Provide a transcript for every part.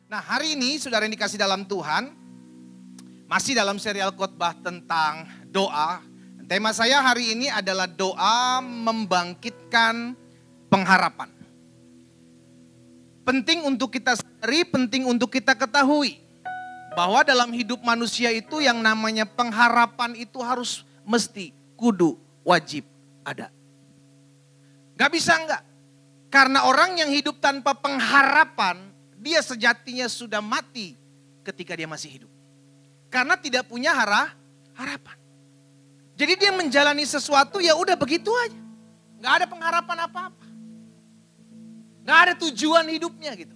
Nah, hari ini saudara yang dikasih dalam Tuhan, masih dalam serial khotbah tentang doa. Tema saya hari ini adalah doa membangkitkan pengharapan. Penting untuk kita sadari, penting untuk kita ketahui bahwa dalam hidup manusia itu yang namanya pengharapan itu harus mesti, kudu, wajib ada. Gak bisa enggak. Karena orang yang hidup tanpa pengharapan, dia sejatinya sudah mati ketika dia masih hidup. Karena tidak punya harapan. Jadi dia menjalani sesuatu ya udah begitu aja. Gak ada pengharapan apa-apa. Gak ada tujuan hidupnya gitu.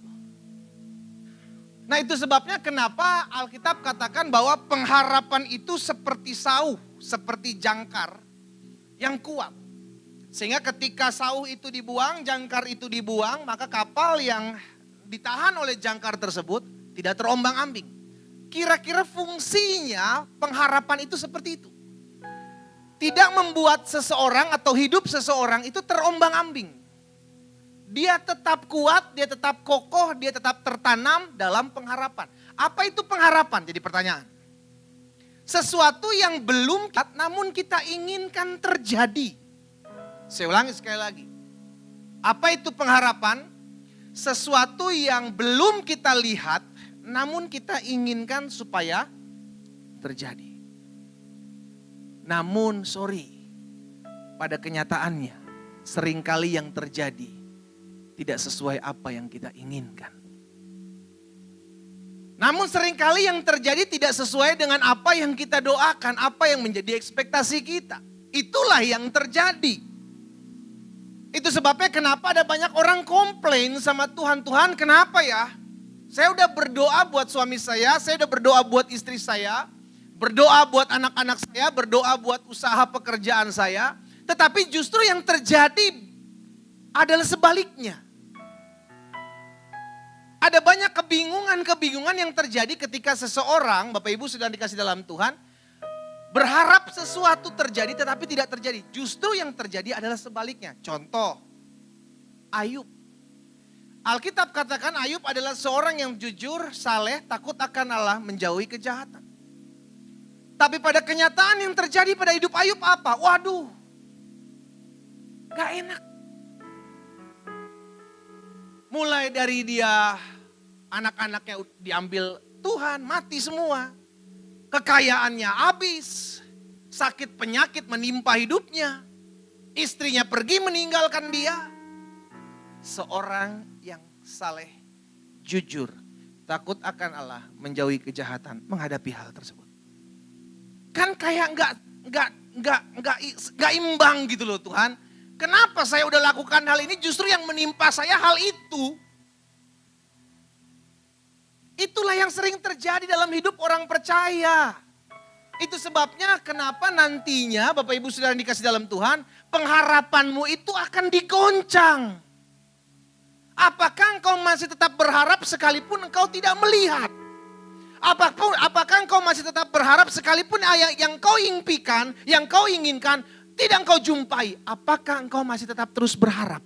Nah itu sebabnya kenapa Alkitab katakan bahwa pengharapan itu seperti sauh, seperti jangkar yang kuat. Sehingga ketika sauh itu dibuang, jangkar itu dibuang, maka kapal yang ditahan oleh jangkar tersebut tidak terombang-ambing. Kira-kira fungsinya pengharapan itu seperti itu. Tidak membuat seseorang atau hidup seseorang itu terombang-ambing. Dia tetap kuat, dia tetap kokoh, dia tetap tertanam dalam pengharapan. Apa itu pengharapan? Jadi pertanyaan. Sesuatu yang belum namun kita inginkan terjadi. Saya ulangi sekali lagi. Apa itu pengharapan? Sesuatu yang belum kita lihat, namun kita inginkan supaya terjadi. Namun pada kenyataannya seringkali yang terjadi tidak sesuai apa yang kita inginkan. Namun seringkali yang terjadi tidak sesuai dengan apa yang kita doakan, apa yang menjadi ekspektasi kita. Itulah yang terjadi. Itu sebabnya kenapa ada banyak orang komplain sama Tuhan. Tuhan kenapa ya? Saya udah berdoa buat suami saya udah berdoa buat istri saya, berdoa buat anak-anak saya, berdoa buat usaha pekerjaan saya. Tetapi justru yang terjadi adalah sebaliknya. Ada banyak kebingungan yang terjadi ketika seseorang, Bapak Ibu sudah dikasih dalam Tuhan, berharap sesuatu terjadi tetapi tidak terjadi. Justru yang terjadi adalah sebaliknya. Contoh, Ayub. Alkitab katakan Ayub adalah seorang yang jujur, saleh, takut akan Allah, menjauhi kejahatan. Tapi pada kenyataan yang terjadi pada hidup Ayub apa? Waduh, gak enak. Mulai dari dia, anak-anaknya diambil Tuhan, mati semua. Kekayaannya habis, sakit penyakit menimpa hidupnya. Istrinya pergi meninggalkan dia. Seorang yang saleh, jujur, takut akan Allah, menjauhi kejahatan, menghadapi hal tersebut. Kan kayak nggak imbang gitu loh Tuhan. Kenapa saya udah lakukan hal ini justru yang menimpa saya hal itu? Itulah yang sering terjadi dalam hidup orang percaya. Itu sebabnya kenapa nantinya Bapak Ibu Saudara yang dikasih dalam Tuhan, pengharapanmu itu akan digoncang. Apakah engkau masih tetap berharap sekalipun engkau tidak melihat? Apakah engkau masih tetap berharap sekalipun yang kau impikan, yang kau inginkan, tidak engkau jumpai? Apakah engkau masih tetap terus berharap?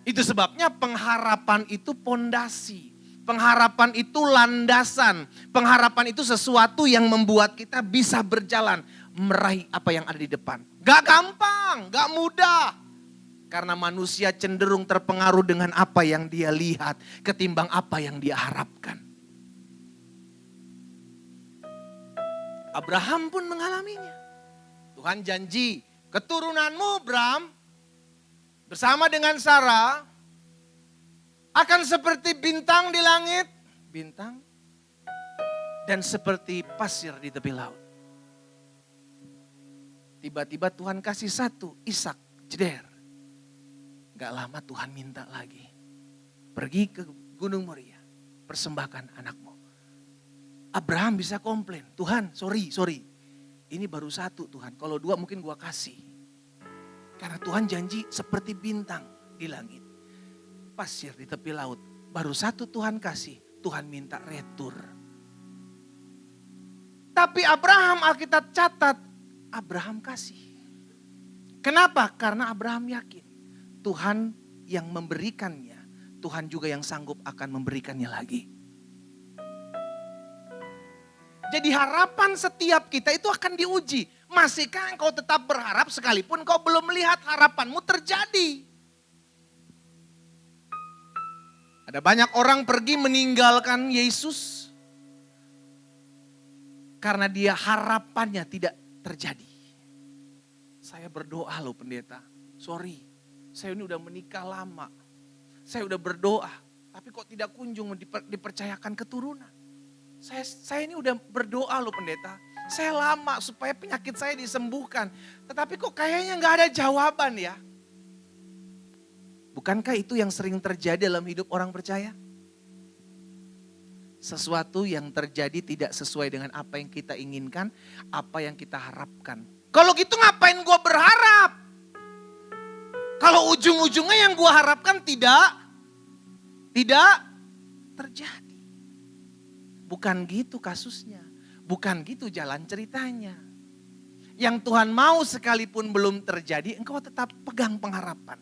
Itu sebabnya pengharapan itu pondasi. Pengharapan itu landasan. Pengharapan itu sesuatu yang membuat kita bisa berjalan. Meraih apa yang ada di depan. Gak gampang, gak mudah. Karena manusia cenderung terpengaruh dengan apa yang dia lihat. Ketimbang apa yang dia harapkan. Abraham pun mengalaminya. Tuhan janji, keturunanmu Abraham bersama dengan Sarah akan seperti bintang di langit, bintang, dan seperti pasir di tepi laut. Tiba-tiba Tuhan kasih satu, Ishak, jeder. Gak lama Tuhan minta lagi, pergi ke Gunung Moria, persembahkan anakmu. Abraham bisa komplain, Tuhan sorry, ini baru satu Tuhan, kalau dua mungkin gua kasih. Karena Tuhan janji seperti bintang di langit, pasir di tepi laut. Baru satu Tuhan kasih, Tuhan minta retur. Tapi Abraham, Alkitab catat, Abraham kasih. Kenapa? Karena Abraham yakin Tuhan yang memberikannya Tuhan juga yang sanggup akan memberikannya lagi. Jadi harapan setiap kita itu akan diuji. Masihkah engkau tetap berharap sekalipun kau belum melihat harapanmu terjadi? Ada banyak orang pergi meninggalkan Yesus karena dia harapannya tidak terjadi. Saya berdoa loh pendeta, sorry, saya ini udah menikah lama. Saya udah berdoa, tapi kok tidak kunjung dipercayakan keturunan. Saya ini udah berdoa loh pendeta. Saya lama supaya penyakit saya disembuhkan. Tetapi kok kayaknya gak ada jawaban ya. Bukankah itu yang sering terjadi dalam hidup orang percaya? Sesuatu yang terjadi tidak sesuai dengan apa yang kita inginkan, apa yang kita harapkan. Kalau gitu ngapain gue berharap? Kalau ujung-ujungnya yang gue harapkan tidak terjadi. Bukan gitu kasusnya. Bukan gitu jalan ceritanya. Yang Tuhan mau sekalipun belum terjadi, engkau tetap pegang pengharapan.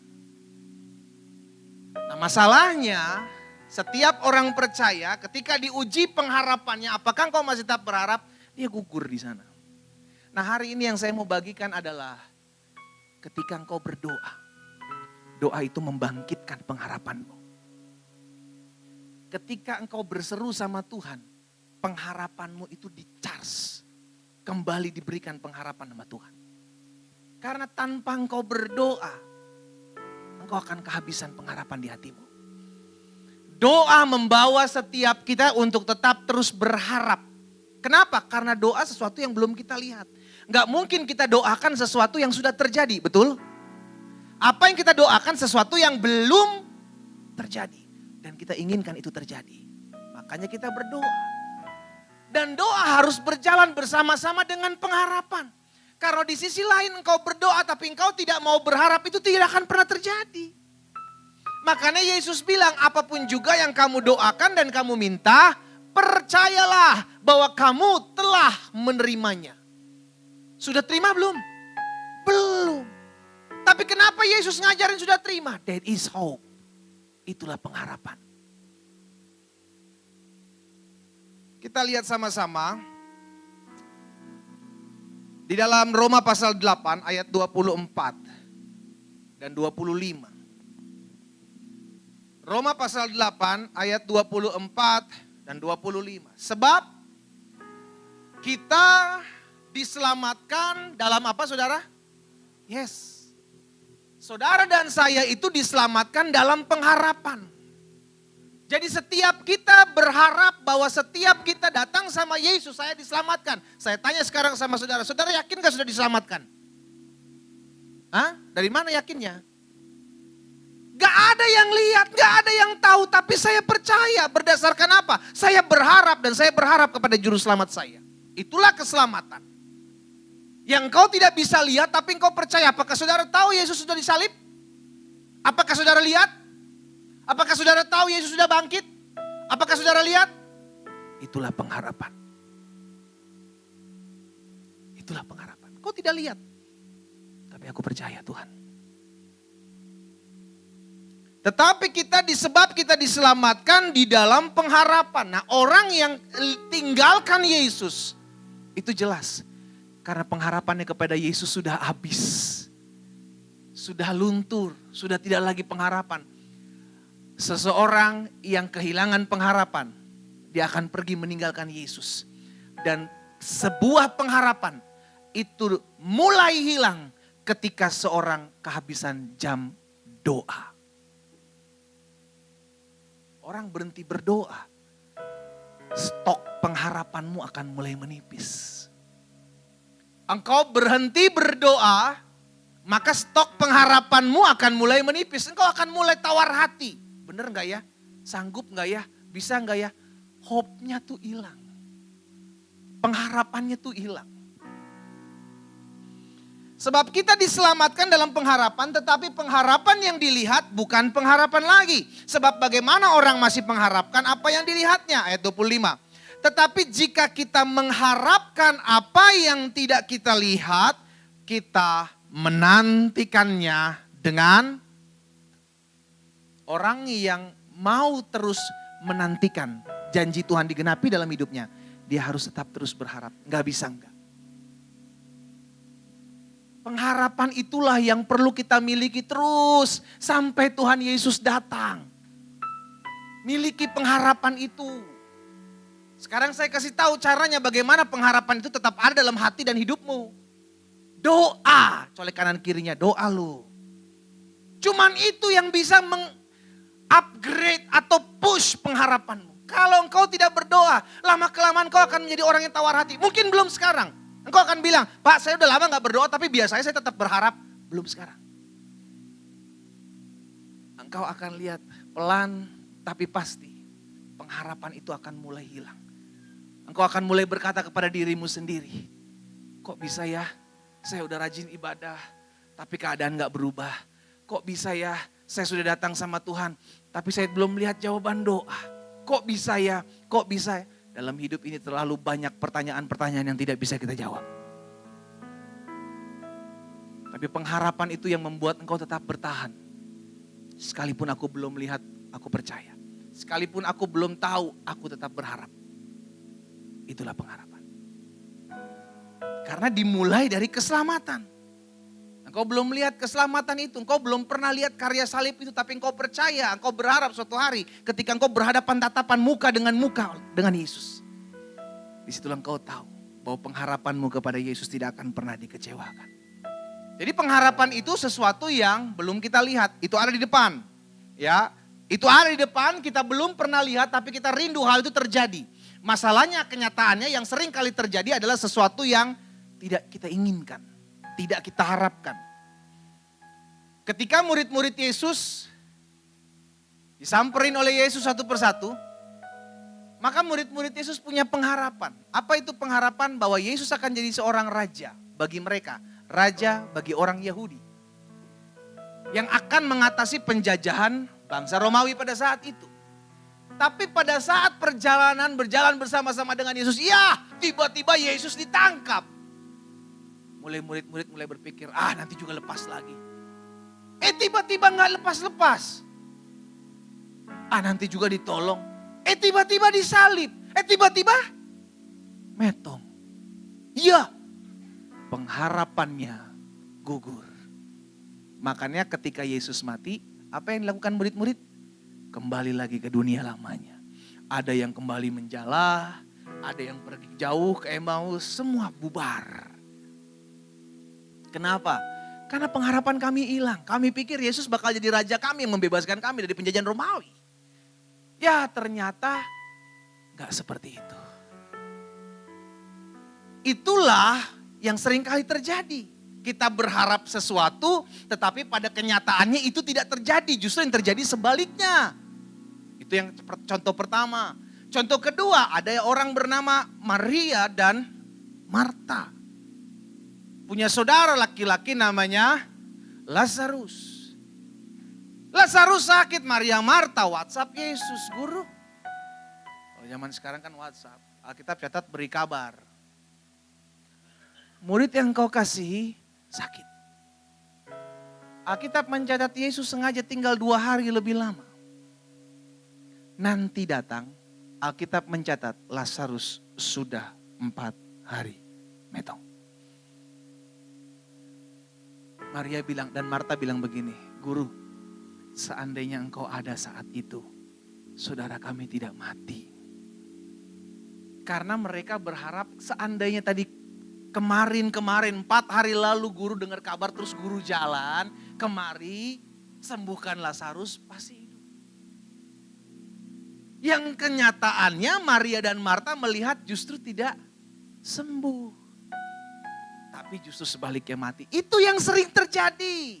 Nah masalahnya, setiap orang percaya ketika diuji pengharapannya, apakah engkau masih tetap berharap? Dia gugur di sana. Nah hari ini yang saya mau bagikan adalah ketika engkau berdoa, doa itu membangkitkan pengharapanmu. Ketika engkau berseru sama Tuhan, pengharapanmu itu di-charge. Kembali diberikan pengharapan sama Tuhan. Karena tanpa engkau berdoa, engkau akan kehabisan pengharapan di hatimu. Doa membawa setiap kita untuk tetap terus berharap. Kenapa? Karena doa sesuatu yang belum kita lihat. Enggak mungkin kita doakan sesuatu yang sudah terjadi, betul? Apa yang kita doakan sesuatu yang belum terjadi. Dan kita inginkan itu terjadi. Makanya kita berdoa. Dan doa harus berjalan bersama-sama dengan pengharapan. Kalau di sisi lain engkau berdoa tapi engkau tidak mau berharap, itu tidak akan pernah terjadi. Makanya Yesus bilang apapun juga yang kamu doakan dan kamu minta, percayalah bahwa kamu telah menerimanya. Sudah terima belum? Belum. Tapi kenapa Yesus ngajarin sudah terima? That is hope. Itulah pengharapan. Kita lihat sama-sama di dalam Roma pasal 8 ayat 24 dan 25. Roma pasal 8 ayat 24 dan 25. Sebab kita diselamatkan dalam apa saudara? Yes. Saudara dan saya itu diselamatkan dalam pengharapan. Jadi setiap kita berharap bahwa setiap kita datang sama Yesus, saya diselamatkan. Saya tanya sekarang sama saudara, saudara yakin gak sudah diselamatkan? Hah? Dari mana yakinnya? Gak ada yang lihat, gak ada yang tahu, tapi saya percaya. Berdasarkan apa? Saya berharap dan saya berharap kepada juru selamat saya. Itulah keselamatan. Yang kau tidak bisa lihat tapi engkau percaya. Apakah saudara tahu Yesus sudah disalib? Apakah saudara lihat? Apakah saudara tahu Yesus sudah bangkit? Apakah saudara lihat? Itulah pengharapan. Itulah pengharapan. Kau tidak lihat. Tapi aku percaya Tuhan. Tetapi disebab kita diselamatkan di dalam pengharapan. Nah orang yang tinggalkan Yesus, itu jelas. Karena pengharapannya kepada Yesus sudah habis. Sudah luntur, sudah tidak lagi pengharapan. Seseorang yang kehilangan pengharapan, dia akan pergi meninggalkan Yesus. Dan sebuah pengharapan itu mulai hilang ketika seorang kehabisan jam doa. Orang berhenti berdoa, stok pengharapanmu akan mulai menipis. Engkau berhenti berdoa, maka stok pengharapanmu akan mulai menipis. Engkau akan mulai tawar hati. Bener gak ya? Sanggup gak ya? Bisa gak ya? Hope-nya tuh hilang. Pengharapannya tuh hilang. Sebab kita diselamatkan dalam pengharapan, tetapi pengharapan yang dilihat bukan pengharapan lagi. Sebab bagaimana orang masih mengharapkan apa yang dilihatnya? Ayat 25. Tetapi jika kita mengharapkan apa yang tidak kita lihat, kita menantikannya dengan orang yang mau terus menantikan janji Tuhan digenapi dalam hidupnya, dia harus tetap terus berharap. Nggak bisa enggak. Pengharapan itulah yang perlu kita miliki terus sampai Tuhan Yesus datang. Miliki pengharapan itu. Sekarang saya kasih tahu caranya bagaimana pengharapan itu tetap ada dalam hati dan hidupmu. Doa, colek kanan kirinya, doa lu. Cuman itu yang bisa meng-upgrade atau push pengharapanmu. Kalau engkau tidak berdoa, lama-kelamaan engkau akan menjadi orang yang tawar hati. Mungkin belum sekarang. Engkau akan bilang, Pak saya udah lama gak berdoa tapi biasanya saya tetap berharap. Belum sekarang. Engkau akan lihat pelan tapi pasti pengharapan itu akan mulai hilang. Engkau akan mulai berkata kepada dirimu sendiri, kok bisa ya saya udah rajin ibadah tapi keadaan gak berubah. Kok bisa ya saya sudah datang sama Tuhan tapi saya belum lihat jawaban doa. Kok bisa ya, kok bisa ya. Dalam hidup ini terlalu banyak pertanyaan-pertanyaan yang tidak bisa kita jawab. Tapi pengharapan itu yang membuat engkau tetap bertahan. Sekalipun aku belum lihat, aku percaya. Sekalipun aku belum tahu, aku tetap berharap. Itulah pengharapan. Karena dimulai dari keselamatan. Engkau belum lihat keselamatan itu, engkau belum pernah lihat karya salib itu, tapi engkau percaya, engkau berharap suatu hari ketika engkau berhadapan tatapan muka dengan Yesus. Disitulah engkau tahu bahwa pengharapanmu kepada Yesus tidak akan pernah dikecewakan. Jadi pengharapan itu sesuatu yang belum kita lihat, itu ada di depan. Ya, itu ada di depan, kita belum pernah lihat tapi kita rindu hal itu terjadi. Masalahnya kenyataannya yang sering kali terjadi adalah sesuatu yang tidak kita inginkan. Tidak kita harapkan. Ketika murid-murid Yesus disamperin oleh Yesus satu persatu, maka murid-murid Yesus punya pengharapan. Apa itu pengharapan? Bahwa Yesus akan jadi seorang raja bagi mereka. Raja bagi orang Yahudi. Yang akan mengatasi penjajahan bangsa Romawi pada saat itu. Tapi pada saat berjalan bersama-sama dengan Yesus, ya tiba-tiba Yesus ditangkap. Mulai murid-murid mulai berpikir, nanti juga lepas lagi. Tiba-tiba gak lepas-lepas. Nanti juga ditolong. Tiba-tiba disalib. Tiba-tiba metong. Iya, pengharapannya gugur. Makanya ketika Yesus mati, apa yang dilakukan murid-murid? Kembali lagi ke dunia lamanya. Ada yang kembali menjala, ada yang pergi jauh ke Emmaus, semua bubar. Kenapa? Karena pengharapan kami hilang. Kami pikir Yesus bakal jadi raja kami yang membebaskan kami dari penjajahan Romawi. Ya ternyata gak seperti itu. Itulah yang sering kali terjadi. Kita berharap sesuatu tetapi pada kenyataannya itu tidak terjadi. Justru yang terjadi sebaliknya. Itu yang contoh pertama. Contoh kedua, ada orang bernama Maria dan Marta. Punya saudara laki-laki namanya Lazarus. Lazarus sakit, Maria Marta WhatsApp Yesus, guru. Kalau zaman sekarang kan WhatsApp, Alkitab catat beri kabar. Murid yang kau kasihi sakit. Alkitab mencatat Yesus sengaja tinggal 2 hari lebih lama. Nanti datang, Alkitab mencatat Lazarus sudah 4 hari metong. Maria bilang dan Marta bilang begini, guru, seandainya engkau ada saat itu, saudara kami tidak mati. Karena mereka berharap seandainya tadi kemarin 4 hari lalu guru dengar kabar terus guru jalan, kemari sembuhkan Lazarus pasti hidup. Yang kenyataannya Maria dan Marta melihat justru tidak sembuh. Tapi justru sebaliknya mati. Itu yang sering terjadi.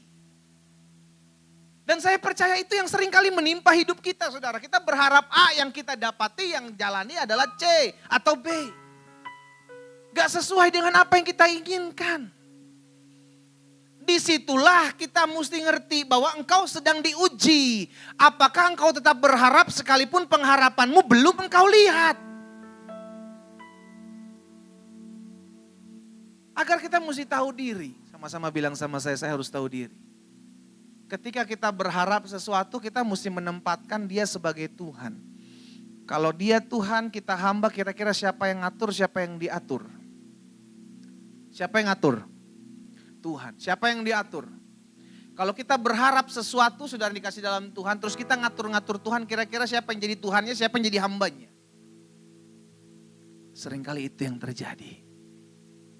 Dan saya percaya itu yang sering kali menimpa hidup kita, saudara. Kita berharap A, yang kita dapati, yang jalani adalah C atau B. Gak sesuai dengan apa yang kita inginkan. Disitulah kita mesti ngerti bahwa engkau sedang diuji. Apakah engkau tetap berharap sekalipun pengharapanmu belum engkau lihat. Agar kita mesti tahu diri. Sama-sama bilang sama saya harus tahu diri. ketika kita berharap sesuatu, kita mesti menempatkan dia sebagai Tuhan. Kalau dia Tuhan, kita hamba, kira-kira siapa yang ngatur, siapa yang diatur? Siapa yang ngatur? Tuhan. Siapa yang diatur? Kalau kita berharap sesuatu sudah dikasih dalam Tuhan, terus kita ngatur-ngatur Tuhan, kira-kira siapa yang jadi Tuhannya, siapa yang jadi hambanya? Seringkali itu yang terjadi.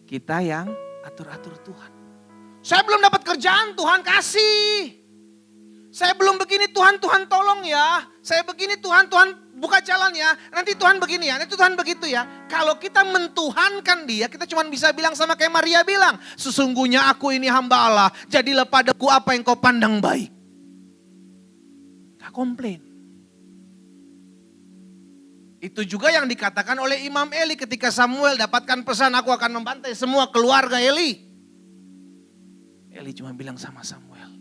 Kita yang atur-atur Tuhan. Saya belum dapat kerjaan, Tuhan kasih. Saya belum begini, Tuhan tolong ya. Saya begini, Tuhan buka jalan ya. Nanti Tuhan begini ya, nanti Tuhan begitu ya. Kalau kita mentuhankan dia, kita cuma bisa bilang sama kayak Maria bilang. Sesungguhnya aku ini hamba Allah, jadilah padaku apa yang kau pandang baik. Gak komplain. Itu juga yang dikatakan oleh Imam Eli ketika Samuel dapatkan pesan, aku akan membantai semua keluarga Eli. Eli cuma bilang sama Samuel,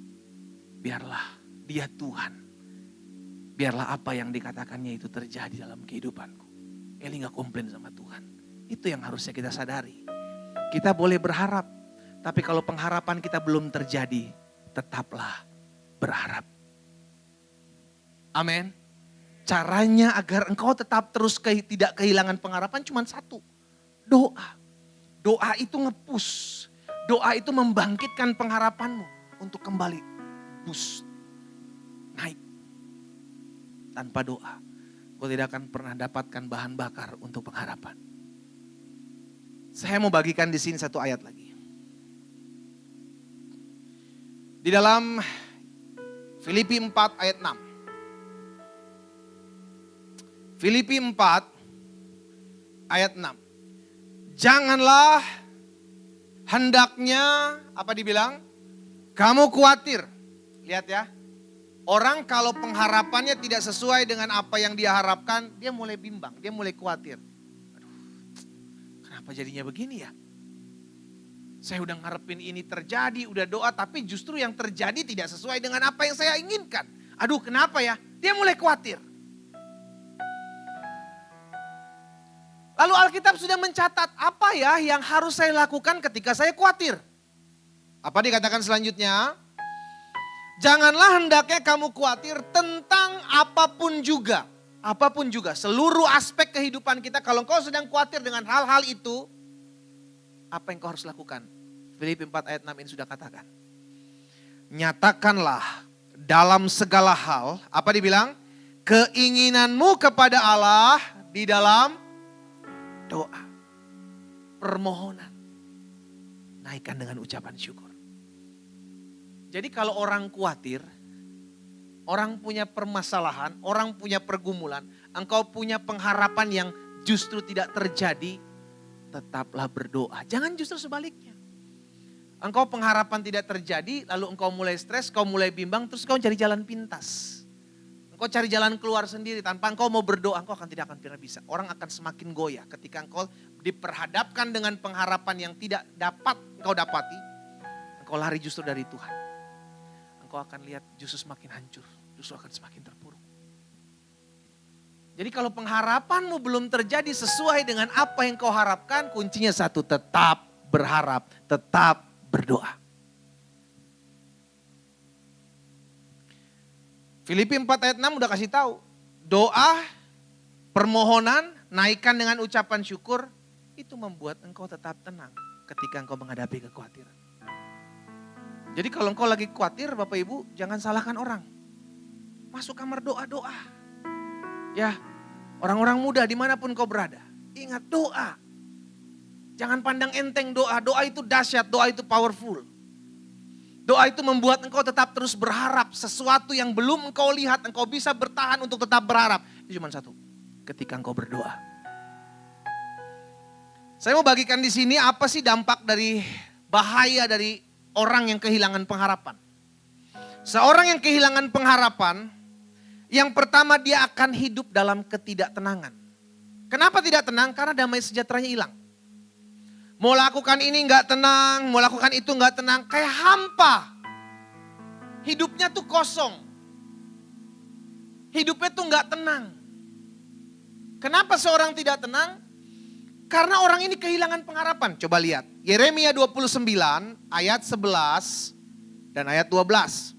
biarlah dia Tuhan. Biarlah apa yang dikatakannya itu terjadi dalam kehidupanku. Eli gak komplain sama Tuhan. Itu yang harusnya kita sadari. Kita boleh berharap, tapi kalau pengharapan kita belum terjadi, tetaplah berharap. Amin. Caranya agar engkau tetap terus tidak kehilangan pengharapan cuma satu. Doa. Doa itu nge-push. Doa itu membangkitkan pengharapanmu untuk kembali boost. Naik. Tanpa doa, kau tidak akan pernah dapatkan bahan bakar untuk pengharapan. Saya mau bagikan di sini satu ayat lagi. Di dalam Filipi 4 ayat 6. Filipi 4 ayat 6. Janganlah hendaknya, apa dibilang? Kamu khawatir. Lihat ya. Orang kalau pengharapannya tidak sesuai dengan apa yang dia harapkan, dia mulai bimbang, dia mulai khawatir. Aduh, kenapa jadinya begini ya? Saya udah ngarepin ini terjadi, udah doa, tapi justru yang terjadi tidak sesuai dengan apa yang saya inginkan. Aduh, kenapa ya? Dia mulai khawatir. Lalu Alkitab sudah mencatat apa ya yang harus saya lakukan ketika saya khawatir. Apa dikatakan selanjutnya? Janganlah hendaknya kamu khawatir tentang apapun juga. Apapun juga, seluruh aspek kehidupan kita. Kalau engkau sedang khawatir dengan hal-hal itu, apa yang kau harus lakukan? Filipi 4 ayat 6 ini sudah katakan. Nyatakanlah dalam segala hal, apa dibilang? Keinginanmu kepada Allah di dalam doa, permohonan, naikkan dengan ucapan syukur. Jadi kalau orang khawatir, orang punya permasalahan, orang punya pergumulan, engkau punya pengharapan yang justru tidak terjadi, tetaplah berdoa. Jangan justru sebaliknya. Engkau pengharapan tidak terjadi, lalu engkau mulai stres, kau mulai bimbang, terus kau cari jalan pintas. Engkau cari jalan keluar sendiri, tanpa engkau mau berdoa, engkau tidak akan pernah bisa. Orang akan semakin goyah ketika engkau diperhadapkan dengan pengharapan yang tidak dapat engkau dapati. Engkau lari justru dari Tuhan. Engkau akan lihat justru semakin hancur, justru akan semakin terpuruk. Jadi kalau pengharapanmu belum terjadi sesuai dengan apa yang kau harapkan, kuncinya satu, tetap berharap, tetap berdoa. Filipi 4 ayat 6 udah kasih tahu. Doa, permohonan, naikkan dengan ucapan syukur, itu membuat engkau tetap tenang ketika engkau menghadapi kekhawatiran. Jadi kalau engkau lagi khawatir Bapak Ibu, jangan salahkan orang. Masuk kamar doa-doa. Ya, orang-orang muda dimanapun kau berada, ingat doa. Jangan pandang enteng doa, doa itu dahsyat, doa itu powerful. Doa itu membuat engkau tetap terus berharap sesuatu yang belum engkau lihat, engkau bisa bertahan untuk tetap berharap. Itu cuma satu, ketika engkau berdoa. Saya mau bagikan di sini apa sih dampak dari bahaya dari orang yang kehilangan pengharapan. Seorang yang kehilangan pengharapan, yang pertama dia akan hidup dalam ketidaktenangan. Kenapa tidak tenang? Karena damai sejahteranya hilang. Mau lakukan ini nggak tenang, mau lakukan itu nggak tenang, kayak hampa. Hidupnya tuh kosong. Hidupnya tuh nggak tenang. Kenapa seorang tidak tenang? Karena orang ini kehilangan pengharapan. Coba lihat, Yeremia 29 ayat 11 dan ayat 12.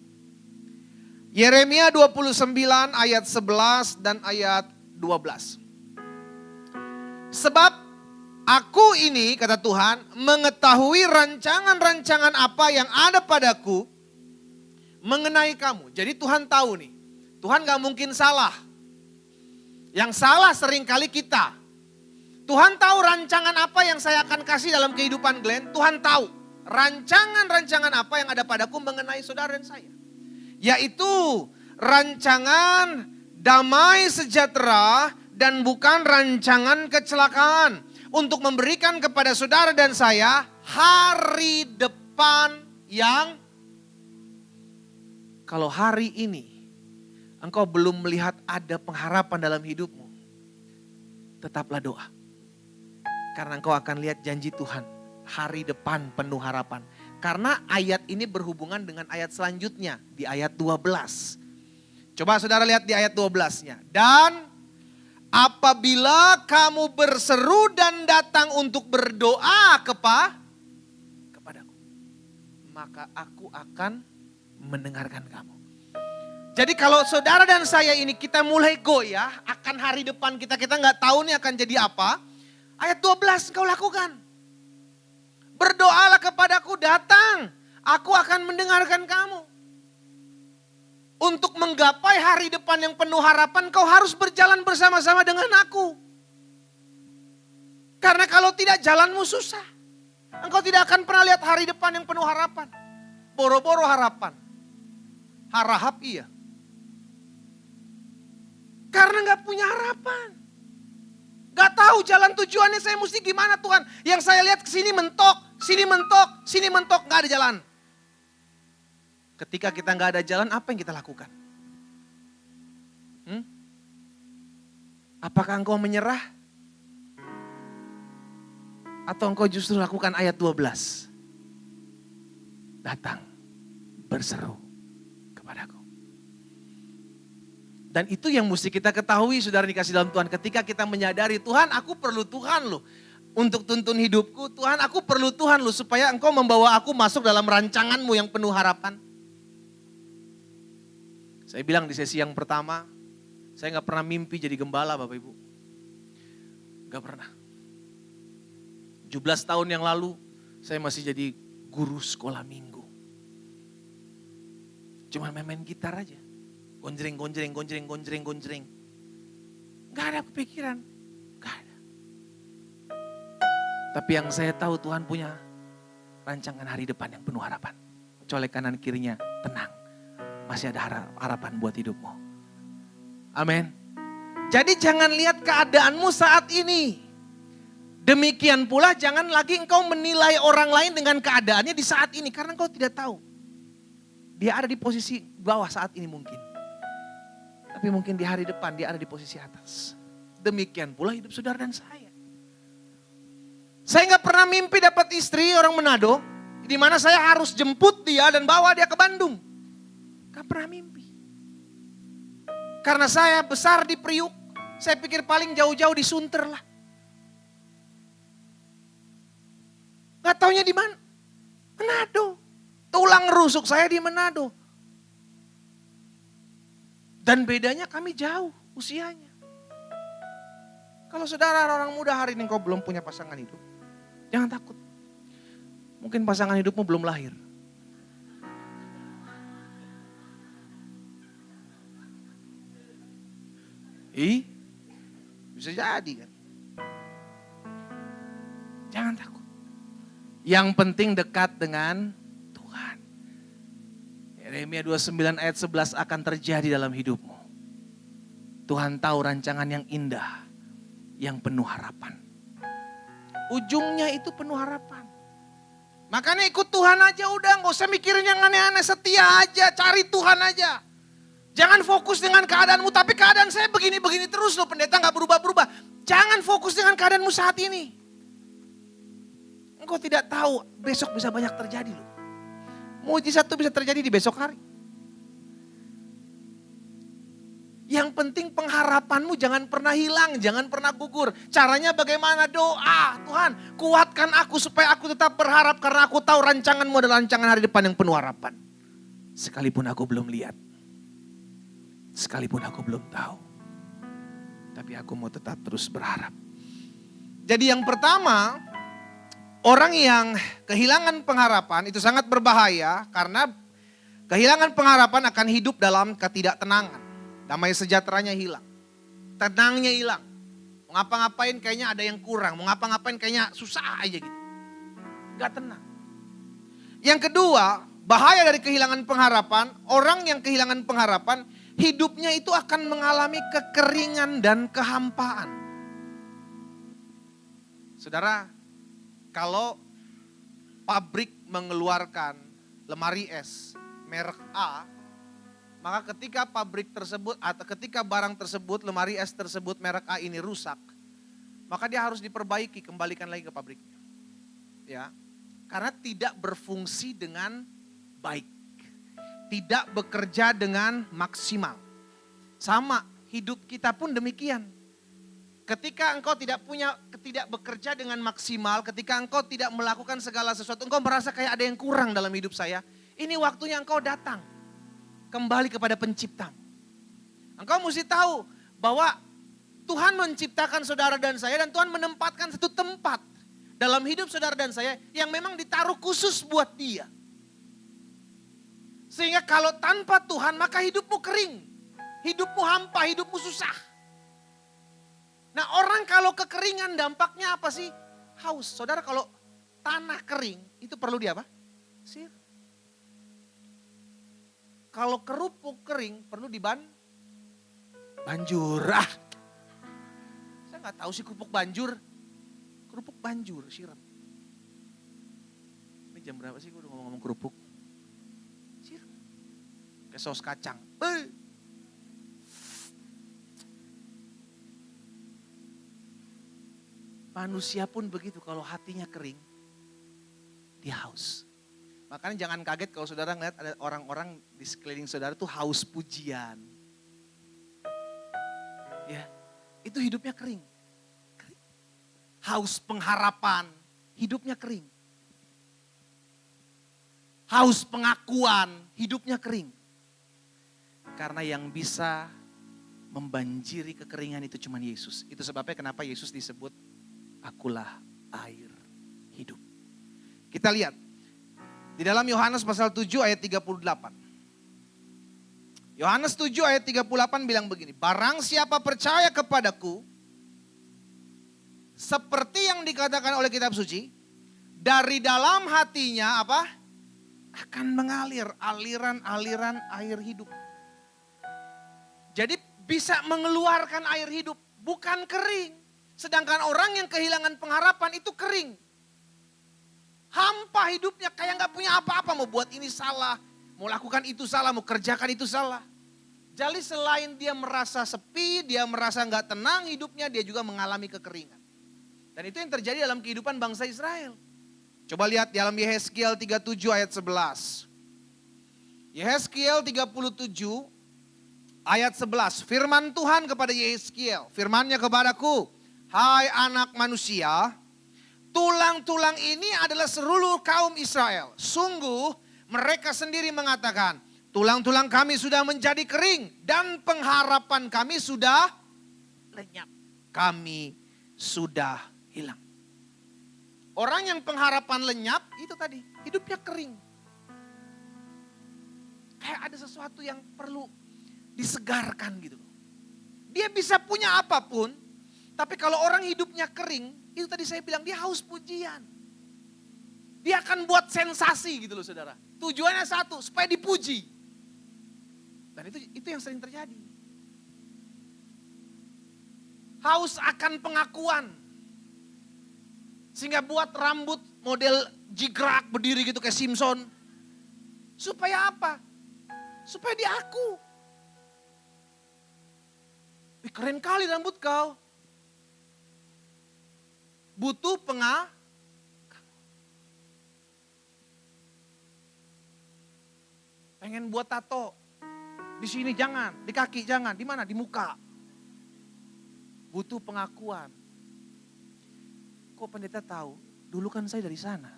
Yeremia 29 ayat 11 dan ayat 12. Sebab aku ini, kata Tuhan, mengetahui rancangan-rancangan apa yang ada padaku mengenai kamu. Jadi Tuhan tahu nih, Tuhan gak mungkin salah. Yang salah seringkali kita. Tuhan tahu rancangan apa yang saya akan kasih dalam kehidupan Glenn. Tuhan tahu rancangan-rancangan apa yang ada padaku mengenai saudara dan saya. Yaitu rancangan damai sejahtera dan bukan rancangan kecelakaan. Untuk memberikan kepada saudara dan saya hari depan yang, kalau hari ini engkau belum melihat ada pengharapan dalam hidupmu, tetaplah doa. Karena engkau akan lihat janji Tuhan, hari depan penuh harapan. Karena ayat ini berhubungan dengan ayat selanjutnya di ayat 12. Coba saudara lihat di ayat 12-nya. Dan apabila kamu berseru dan datang untuk berdoa kepadaku, maka aku akan mendengarkan kamu. Jadi kalau saudara dan saya ini kita mulai goyah akan hari depan kita nggak tahu nih akan jadi apa. Ayat 12 kau lakukan. Berdoalah kepadaku, datang, aku akan mendengarkan kamu. Untuk menggapai hari depan yang penuh harapan, kau harus berjalan bersama-sama dengan aku. Karena kalau tidak, jalanmu susah. Engkau tidak akan pernah lihat hari depan yang penuh harapan. Boro-boro harapan. Harahap iya. Karena gak punya harapan. Gak tahu jalan tujuannya saya mesti gimana Tuhan. Yang saya lihat kesini mentok, sini mentok, sini mentok, gak ada jalan. Ketika kita gak ada jalan, apa yang kita lakukan? Apakah engkau menyerah? Atau engkau justru lakukan ayat 12? Datang, berseru kepadaku. Dan itu yang mesti kita ketahui saudara dikasih dalam Tuhan. Ketika kita menyadari Tuhan aku perlu Tuhan loh. Untuk tuntun hidupku. Tuhan aku perlu Tuhan loh. Supaya engkau membawa aku masuk dalam rancanganmu yang penuh harapan. Saya bilang di sesi yang pertama. Saya gak pernah mimpi jadi gembala Bapak Ibu. Gak pernah. 17 tahun yang lalu saya masih jadi guru sekolah minggu. Cuma main gitar aja. Gonjreng. Gak ada kepikiran. Gak ada. Tapi yang saya tahu Tuhan punya rancangan hari depan yang penuh harapan. Colek kanan kirinya, tenang. Masih ada harapan buat hidupmu. Amin. Jadi jangan lihat keadaanmu saat ini. Demikian pula jangan lagi engkau menilai orang lain dengan keadaannya di saat ini. Karena engkau tidak tahu. Dia ada di posisi bawah saat ini mungkin. Tapi mungkin di hari depan dia ada di posisi atas. Demikian pula hidup saudara dan saya. Saya gak pernah mimpi dapat istri orang Manado. Di mana saya harus jemput dia dan bawa dia ke Bandung. Gak pernah mimpi. Karena saya besar di Priuk. Saya pikir paling jauh-jauh di Sunter lah. Gak taunya di mana? Manado. Tulang rusuk saya di Manado. Dan bedanya kami jauh usianya. Kalau saudara orang muda hari ini kau belum punya pasangan hidup. Jangan takut. Mungkin pasangan hidupmu belum lahir. Bisa jadi kan. Jangan takut. Yang penting dekat dengan Tuhan. Yeremia 29 ayat 11 akan terjadi dalam hidupmu. Tuhan tahu rancangan yang indah, yang penuh harapan. Ujungnya itu penuh harapan. Makanya ikut Tuhan aja udah, gak usah mikirin yang aneh-aneh, setia aja, cari Tuhan aja. Jangan fokus dengan keadaanmu, tapi keadaan saya begini-begini terus loh, pendeta gak berubah-berubah. Jangan fokus dengan keadaanmu saat ini. Engkau tidak tahu besok bisa banyak terjadi loh. Mujizat itu bisa terjadi di besok hari. Yang penting pengharapanmu jangan pernah hilang, jangan pernah gugur. Caranya bagaimana? Doa. Tuhan, kuatkan aku supaya aku tetap berharap karena aku tahu rancanganmu adalah rancangan hari depan yang penuh harapan. Sekalipun aku belum lihat. Sekalipun aku belum tahu. Tapi aku mau tetap terus berharap. Jadi yang pertama, orang yang kehilangan pengharapan itu sangat berbahaya karena kehilangan pengharapan akan hidup dalam ketidaktenangan. Damai sejahteranya hilang. Tenangnya hilang. Mau ngapa-ngapain kayaknya ada yang kurang. Mau ngapa-ngapain kayaknya susah aja gitu. Gak tenang. Yang kedua, bahaya dari kehilangan pengharapan. Orang yang kehilangan pengharapan, hidupnya itu akan mengalami kekeringan dan kehampaan. Saudara, kalau pabrik mengeluarkan lemari es merek A, maka ketika pabrik tersebut atau ketika barang tersebut, lemari es tersebut merek A ini rusak, maka dia harus diperbaiki, kembalikan lagi ke pabriknya. Ya. Karena tidak berfungsi dengan baik. Tidak bekerja dengan maksimal. Sama, hidup kita pun demikian. Ketika engkau tidak bekerja dengan maksimal, ketika engkau tidak melakukan segala sesuatu, engkau merasa kayak ada yang kurang dalam hidup saya. Ini waktunya engkau datang kembali kepada penciptamu. Engkau mesti tahu bahwa Tuhan menciptakan saudara dan saya dan Tuhan menempatkan satu tempat dalam hidup saudara dan saya yang memang ditaruh khusus buat dia. Sehingga kalau tanpa Tuhan maka hidupmu kering. Hidupmu hampa, hidupmu susah. Nah orang kalau kekeringan dampaknya apa sih? Haus. Saudara kalau tanah kering itu perlu dia apa? Sir. Kalau kerupuk kering perlu banjur. Saya nggak tahu sih kerupuk banjur. Kerupuk banjur, siram. Ini jam berapa sih gue udah ngomong kerupuk? Siram. Kayak saus kacang. Manusia pun begitu, kalau hatinya kering, dia haus. Makanya jangan kaget kalau saudara ngeliat ada orang-orang di sekeliling saudara tuh haus pujian. Ya, itu hidupnya kering. Haus pengharapan, hidupnya kering. Haus pengakuan, hidupnya kering. Karena yang bisa membanjiri kekeringan itu cuma Yesus. Itu sebabnya kenapa Yesus disebut akulah air hidup. Kita lihat di dalam Yohanes pasal 7 ayat 38. Yohanes 7 ayat 38 bilang begini, barang siapa percaya kepadaku, seperti yang dikatakan oleh kitab suci, dari dalam hatinya apa? Akan mengalir aliran-aliran air hidup. Jadi bisa mengeluarkan air hidup, bukan kering. Sedangkan orang yang kehilangan pengharapan itu kering. Hampa hidupnya, kayak gak punya apa-apa, mau buat ini salah, mau lakukan itu salah, mau kerjakan itu salah. Jadi selain dia merasa sepi, dia merasa gak tenang hidupnya, dia juga mengalami kekeringan. Dan itu yang terjadi dalam kehidupan bangsa Israel. Coba lihat dalam Yehezkiel 37 ayat 11. Yehezkiel 37 ayat 11. Firman Tuhan kepada Yehezkiel. Firmannya kepadaku. Hai anak manusia. Tulang-tulang ini adalah seluruh kaum Israel. Sungguh mereka sendiri mengatakan. Tulang-tulang kami sudah menjadi kering. Dan pengharapan kami sudah lenyap. Kami sudah hilang. Orang yang pengharapan lenyap itu tadi hidupnya kering. Kayak ada sesuatu yang perlu disegarkan gitu. Dia bisa punya apapun, tapi kalau orang hidupnya kering, itu tadi saya bilang dia haus pujian. Dia akan buat sensasi gitu loh saudara. Tujuannya satu, supaya dipuji. Dan itu yang sering terjadi. Haus akan pengakuan. Sehingga buat rambut model jigrak berdiri gitu kayak Simpson. Supaya apa? Supaya diaku. Wih, keren kali rambut kau. Butuh pengen buat tato. Di sini jangan, di kaki jangan, di mana? Di muka. Butuh pengakuan. Kok pendeta tahu? Dulu kan saya dari sana.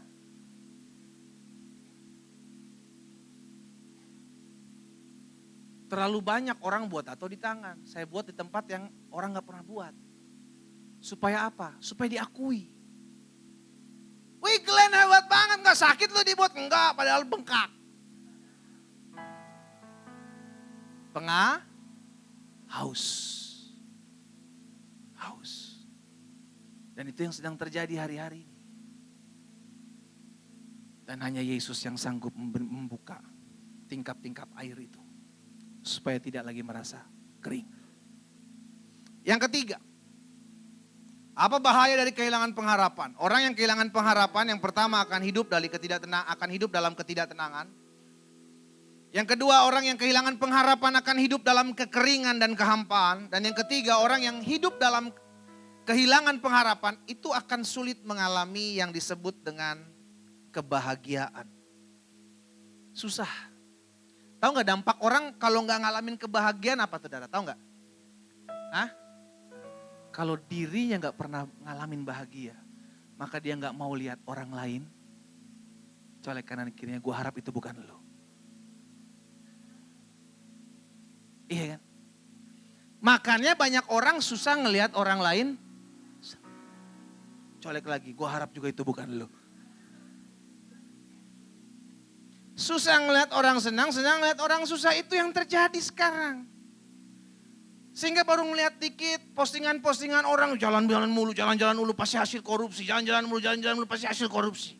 Terlalu banyak orang buat tato di tangan. Saya buat di tempat yang orang gak pernah buat. Supaya apa? Supaya diakui. Wih Glenn hebat banget, gak sakit lu dibuat? Enggak, padahal bengkak. Haus. Dan itu yang sedang terjadi hari-hari ini. Dan hanya Yesus yang sanggup membuka tingkap-tingkap air itu. Supaya tidak lagi merasa kering. Yang ketiga, apa bahaya dari kehilangan pengharapan? Orang yang kehilangan pengharapan yang pertama akan hidup dalam ketidaktenangan. Yang kedua, orang yang kehilangan pengharapan akan hidup dalam kekeringan dan kehampaan. Dan yang ketiga, orang yang hidup dalam kehilangan pengharapan itu akan sulit mengalami yang disebut dengan kebahagiaan. Susah. Tahu nggak dampak orang kalau nggak ngalamin kebahagiaan apa saudara? Tahu nggak? Hah? Kalau dirinya nggak pernah ngalamin bahagia, maka dia nggak mau lihat orang lain colek kanan kirinya. Gue harap itu bukan lo. Iya kan? Makanya banyak orang susah ngelihat orang lain colek lagi. Gue harap juga itu bukan lo. Susah ngelihat orang senang ngelihat orang susah, itu yang terjadi sekarang. Sehingga baru ngelihat dikit postingan-postingan orang jalan-jalan mulu pasti hasil korupsi, jalan-jalan mulu pasti hasil korupsi.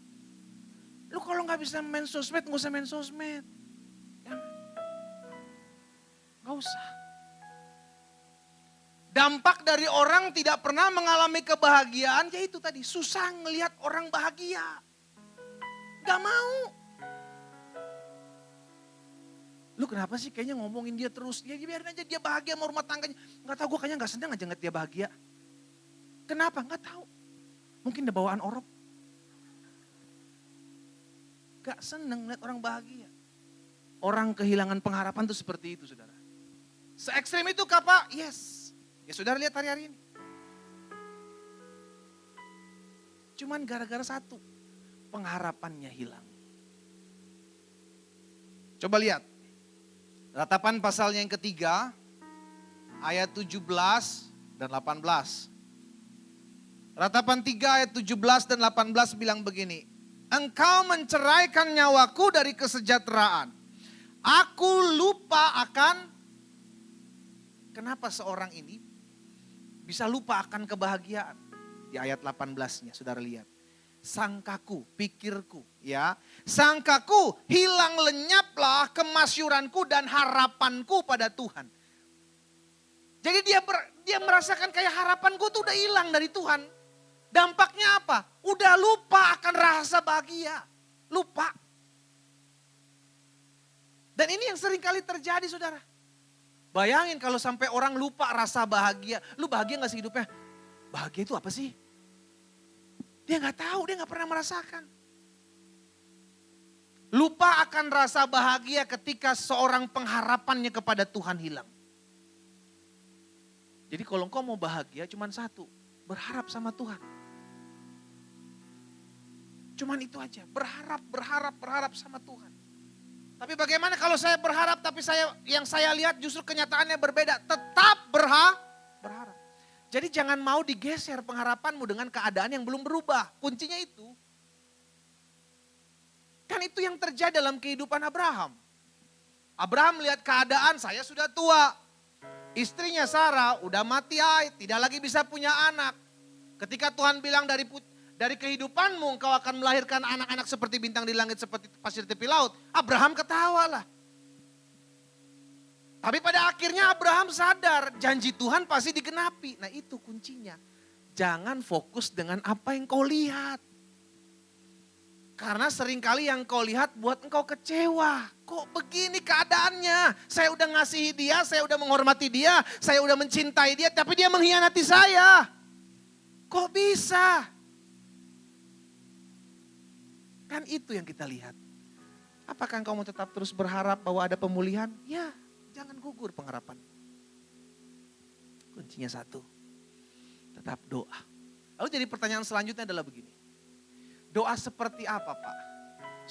Lu kalau nggak bisa main sosmed, nggak usah main sosmed. Ya. Nggak usah. Dampak dari orang tidak pernah mengalami kebahagiaan, yaitu tadi susah ngelihat orang bahagia. Gak mau. Lu kenapa sih kayaknya ngomongin dia terus? Ya biarin aja dia bahagia sama rumah tangganya. Gak tahu, gue kayaknya gak senang aja ngeliat dia bahagia. Kenapa? Gak tahu. Mungkin udah bawaan orok. Gak seneng ngeliat orang bahagia. Orang kehilangan pengharapan tuh seperti itu saudara. Se-ekstrim itu kapa? Yes. Ya saudara lihat hari-hari ini. Cuman gara-gara satu. Pengharapannya hilang. Coba lihat. Ratapan pasalnya yang ketiga, ayat 17 dan 18. Ratapan 3 ayat 17 dan 18 bilang begini. Engkau menceraikan nyawaku dari kesejahteraan. Aku lupa akan, kenapa seorang ini bisa lupa akan kebahagiaan? Di ayat 18-nya, saudara lihat. Sangkaku, pikirku, ya. Sangkaku, hilang lenyaplah kemasyuranku dan harapanku pada Tuhan. Jadi dia merasakan kayak harapanku tuh udah hilang dari Tuhan. Dampaknya apa? Udah lupa akan rasa bahagia. Lupa. Dan ini yang sering kali terjadi saudara. Bayangin kalau sampai orang lupa rasa bahagia. Lu bahagia gak sih hidupnya? Bahagia itu apa sih? Dia gak tahu, dia gak pernah merasakan. Lupa akan rasa bahagia ketika seorang pengharapannya kepada Tuhan hilang. Jadi kalau engkau mau bahagia cuman satu, berharap sama Tuhan. Cuman itu aja, berharap sama Tuhan. Tapi bagaimana kalau saya berharap tapi yang saya lihat justru kenyataannya berbeda, tetap berharap. Jadi jangan mau digeser pengharapanmu dengan keadaan yang belum berubah. Kuncinya itu. Kan itu yang terjadi dalam kehidupan Abraham. Abraham lihat keadaan, saya sudah tua. Istrinya Sarah udah mati tidak lagi bisa punya anak. Ketika Tuhan bilang dari kehidupanmu engkau akan melahirkan anak-anak seperti bintang di langit, seperti pasir tepi laut. Abraham ketawalah. Tapi pada akhirnya Abraham sadar janji Tuhan pasti digenapi. Nah itu kuncinya. Jangan fokus dengan apa yang kau lihat. Karena seringkali yang kau lihat buat engkau kecewa. Kok begini keadaannya? Saya udah ngasihi dia, saya udah menghormati dia, saya udah mencintai dia, tapi dia mengkhianati saya. Kok bisa? Kan itu yang kita lihat. Apakah engkau mau tetap terus berharap bahwa ada pemulihan? Ya. Jangan gugur pengharapan. Kuncinya satu. Tetap doa. Lalu jadi pertanyaan selanjutnya adalah begini. Doa seperti apa Pak?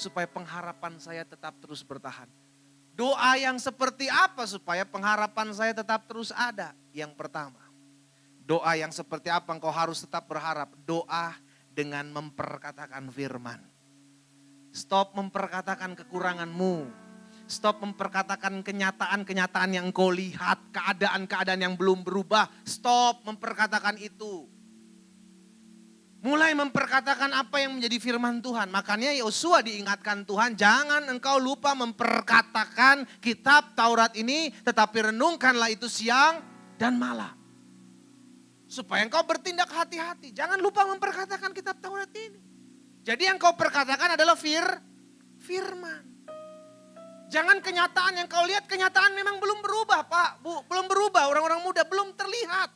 Supaya pengharapan saya tetap terus bertahan. Doa yang seperti apa supaya pengharapan saya tetap terus ada? Yang pertama, doa yang seperti apa engkau harus tetap berharap? Doa dengan memperkatakan firman. Stop memperkatakan kekuranganmu. Stop memperkatakan kenyataan-kenyataan yang engkau lihat, keadaan-keadaan yang belum berubah. Stop memperkatakan itu. Mulai memperkatakan apa yang menjadi firman Tuhan. Makanya Yosua diingatkan Tuhan, jangan engkau lupa memperkatakan kitab Taurat ini, tetapi renungkanlah itu siang dan malam. Supaya engkau bertindak hati-hati. Jangan lupa memperkatakan kitab Taurat ini. Jadi yang kau perkatakan adalah firman. Jangan kenyataan yang kau lihat, kenyataan memang belum berubah Pak, Bu. Belum berubah, orang-orang muda belum terlihat.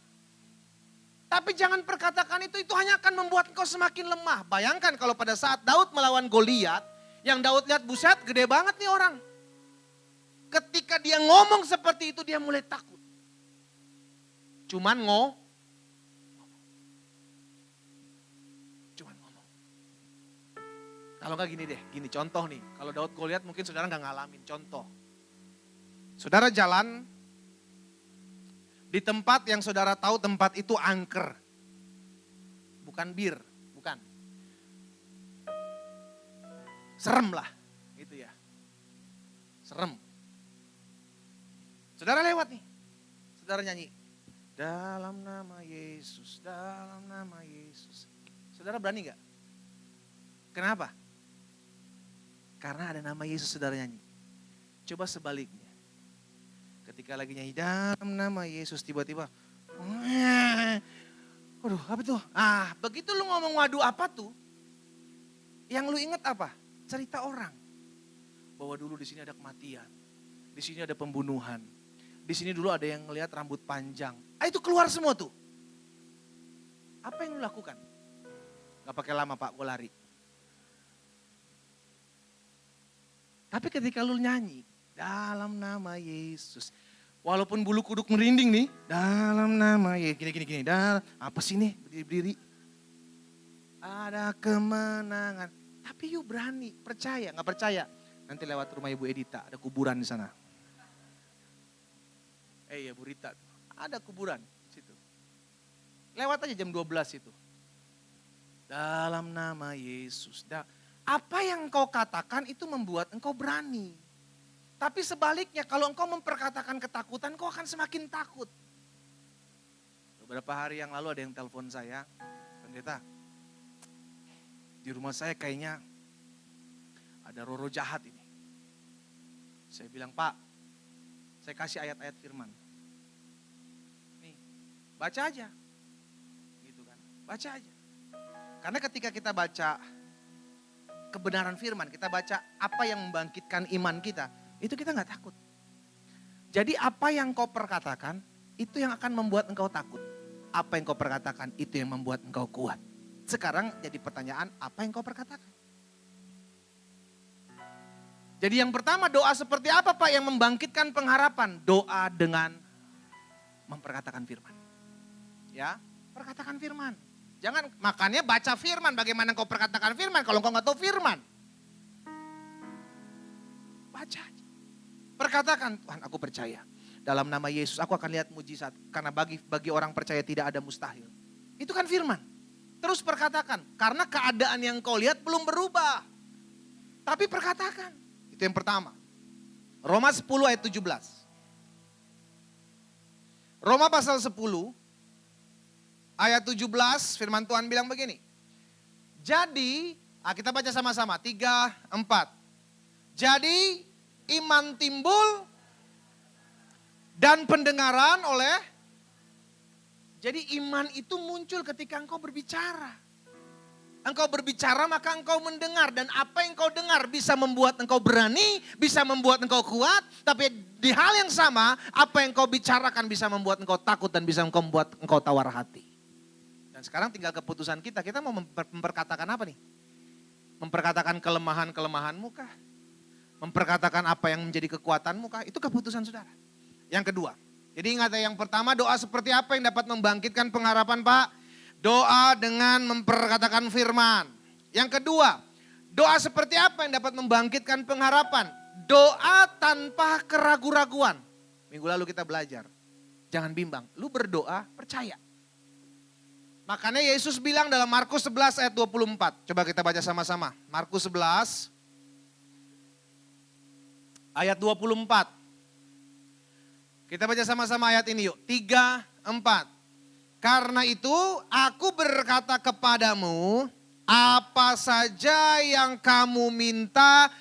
Tapi jangan perkatakan itu hanya akan membuat engkau semakin lemah. Bayangkan kalau pada saat Daud melawan Goliat, yang Daud lihat buset gede banget nih orang. Ketika dia ngomong seperti itu dia mulai takut. Cuman ngomong. Kalau enggak gini deh, gini contoh nih. Kalau Daud Goliat mungkin saudara enggak ngalamin, contoh. Saudara jalan di tempat yang saudara tahu tempat itu angker. Bukan bir, bukan. Serem lah, gitu ya. Serem. Saudara lewat nih, saudara nyanyi. Dalam nama Yesus, dalam nama Yesus. Saudara berani gak? Kenapa? Karena ada nama Yesus saudara nyanyi. Coba sebaliknya. Ketika lagi nyanyi dalam nama Yesus tiba-tiba. Waduh apa tuh? Begitu lu ngomong waduh apa tuh? Yang lu inget apa? Cerita orang. Bahwa dulu di sini ada kematian. Di sini ada pembunuhan. Di sini dulu ada yang ngelihat rambut panjang. Itu keluar semua tuh. Apa yang lu lakukan? Gak pakai lama Pak, gue lari. Tapi ketika lu nyanyi, dalam nama Yesus. Walaupun bulu kuduk merinding nih, dalam nama Yesus. Gini. Apa sih nih berdiri-berdiri? Ada kemenangan. Tapi you berani, percaya, gak percaya. Nanti lewat rumah Ibu Edita, ada kuburan di sana. Ya Bu Rita, ada kuburan situ. Lewat aja jam 12 itu. Dalam nama Yesus. Apa yang engkau katakan itu membuat engkau berani. Tapi sebaliknya kalau engkau memperkatakan ketakutan, engkau akan semakin takut. Beberapa hari yang lalu ada yang telepon saya, pendeta, di rumah saya kayaknya ada roh jahat ini. Saya bilang, Pak, saya kasih ayat-ayat firman. Nih, baca aja. Gitu kan, baca aja. Karena ketika kita baca kebenaran firman, kita baca apa yang membangkitkan iman kita, itu kita gak takut. Jadi apa yang kau perkatakan, itu yang akan membuat engkau takut. Apa yang kau perkatakan, itu yang membuat engkau kuat. Sekarang jadi pertanyaan, apa yang kau perkatakan? Jadi yang pertama doa seperti apa Pak yang membangkitkan pengharapan? Doa dengan memperkatakan firman. Ya, perkatakan firman. Jangan, makanya baca firman, bagaimana kau perkatakan firman kalau kau gak tahu firman. Baca aja. Perkatakan, Tuhan aku percaya. Dalam nama Yesus aku akan lihat mujizat. Karena bagi orang percaya tidak ada mustahil. Itu kan firman. Terus perkatakan, karena keadaan yang kau lihat belum berubah. Tapi perkatakan, itu yang pertama. Roma 10 ayat 17. Roma pasal 10. Ayat 17 firman Tuhan bilang begini. Jadi, kita baca sama-sama. 3, 4. Jadi iman timbul dan pendengaran oleh. Jadi iman itu muncul ketika engkau berbicara. Engkau berbicara maka engkau mendengar. Dan apa yang engkau dengar bisa membuat engkau berani, bisa membuat engkau kuat. Tapi di hal yang sama, apa yang engkau bicarakan bisa membuat engkau takut dan bisa membuat engkau tawar hati. Dan sekarang tinggal keputusan kita mau memperkatakan apa nih? Memperkatakan kelemahan-kelemahanmu kah? Memperkatakan apa yang menjadi kekuatanmu kah? Itu keputusan saudara. Yang kedua, jadi ingat ya, yang pertama doa seperti apa yang dapat membangkitkan pengharapan Pak? Doa dengan memperkatakan firman. Yang kedua, doa seperti apa yang dapat membangkitkan pengharapan? Doa tanpa keraguan-raguan. Minggu lalu kita belajar. Jangan bimbang, lu berdoa percaya. Makanya Yesus bilang dalam Markus 11 ayat 24. Coba kita baca sama-sama. Markus 11 ayat 24. Kita baca sama-sama ayat ini yuk. 3, 4. Karena itu aku berkata kepadamu, apa saja yang kamu minta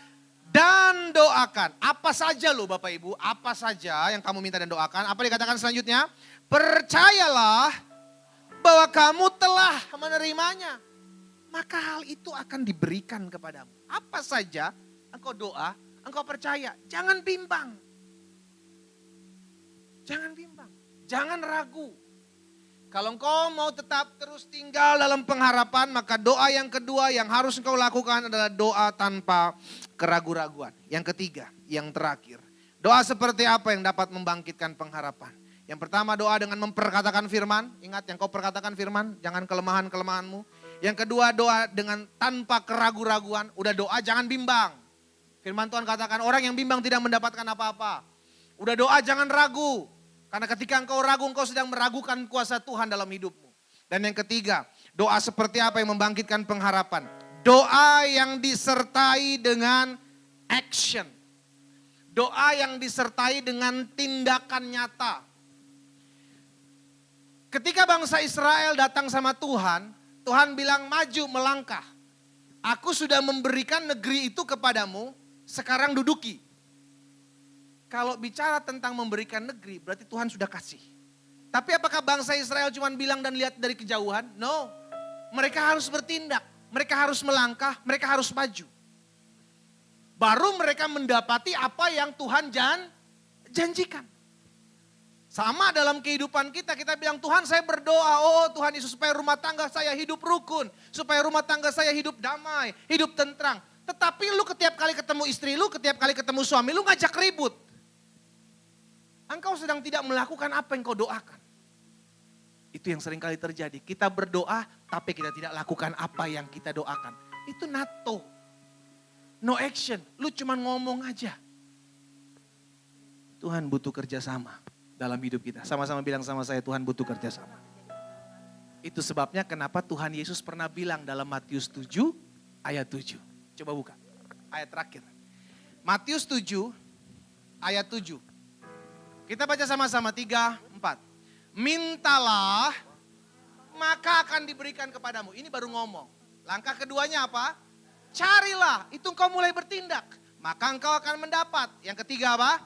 dan doakan. Apa saja loh Bapak Ibu, apa saja yang kamu minta dan doakan. Apa dikatakan selanjutnya? Percayalah bahwa kamu telah menerimanya. Maka hal itu akan diberikan kepadamu. Apa saja engkau doa, engkau percaya. Jangan bimbang. Jangan bimbang, jangan ragu. Kalau engkau mau tetap terus tinggal dalam pengharapan, maka doa yang kedua yang harus engkau lakukan adalah doa tanpa keraguan-raguan. Yang ketiga, yang terakhir. Doa seperti apa yang dapat membangkitkan pengharapan? Yang pertama doa dengan memperkatakan firman. Ingat yang kau perkatakan firman, jangan kelemahan-kelemahanmu. Yang kedua doa dengan tanpa keraguan-raguan. Udah doa jangan bimbang. Firman Tuhan katakan orang yang bimbang tidak mendapatkan apa-apa. Udah doa jangan ragu. Karena ketika engkau ragu, engkau sedang meragukan kuasa Tuhan dalam hidupmu. Dan yang ketiga, doa seperti apa yang membangkitkan pengharapan? Doa yang disertai dengan action. Doa yang disertai dengan tindakan nyata. Ketika bangsa Israel datang sama Tuhan, Tuhan bilang maju melangkah. Aku sudah memberikan negeri itu kepadamu, sekarang duduki. Kalau bicara tentang memberikan negeri, berarti Tuhan sudah kasih. Tapi apakah bangsa Israel cuma bilang dan lihat dari kejauhan? No. Mereka harus bertindak, mereka harus melangkah, mereka harus maju. Baru mereka mendapati apa yang Tuhan janjikan. Sama dalam kehidupan kita, kita bilang Tuhan saya berdoa, oh Tuhan Yesus supaya rumah tangga saya hidup rukun. Supaya rumah tangga saya hidup damai, hidup tentrang. Tetapi lu setiap kali ketemu istri lu, setiap kali ketemu suami lu ngajak ribut. Engkau sedang tidak melakukan apa yang kau doakan. Itu yang sering kali terjadi. Kita berdoa tapi kita tidak lakukan apa yang kita doakan. Itu NATO. No action. Lu cuma ngomong aja. Tuhan butuh kerjasama dalam hidup kita. Sama-sama bilang sama saya Tuhan butuh kerjasama. Itu sebabnya kenapa Tuhan Yesus pernah bilang dalam Matius 7 ayat 7. Coba buka ayat terakhir. Matius 7 ayat 7. Kita baca sama-sama 3, 4. Mintalah maka akan diberikan kepadamu. Ini baru ngomong. Langkah keduanya apa? Carilah, itu engkau mulai bertindak. Maka engkau akan mendapat. Yang ketiga apa?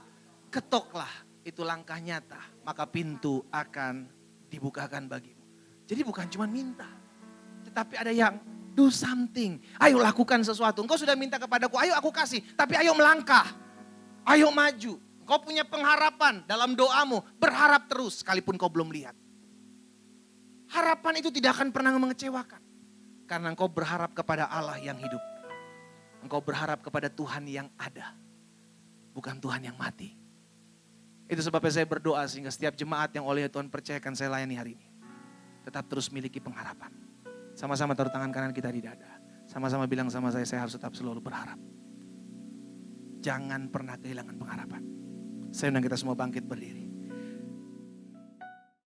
Ketoklah, itu langkah nyata. Maka pintu akan dibukakan bagimu. Jadi bukan cuma minta. Tetapi ada yang do something. Ayo lakukan sesuatu. Engkau sudah minta kepadaku, ayo aku kasih. Tapi ayo melangkah. Ayo maju. Kau punya pengharapan dalam doamu, berharap terus sekalipun kau belum lihat. Harapan itu tidak akan pernah mengecewakan. Karena engkau berharap kepada Allah yang hidup. Engkau berharap kepada Tuhan yang ada. Bukan Tuhan yang mati. Itu sebabnya saya berdoa sehingga setiap jemaat yang oleh Tuhan percayakan saya layani hari ini. Tetap terus miliki pengharapan. Sama-sama taruh tangan kanan kita di dada. Sama-sama bilang sama saya harus tetap selalu berharap. Jangan pernah kehilangan pengharapan. Saya undang kita semua bangkit berdiri.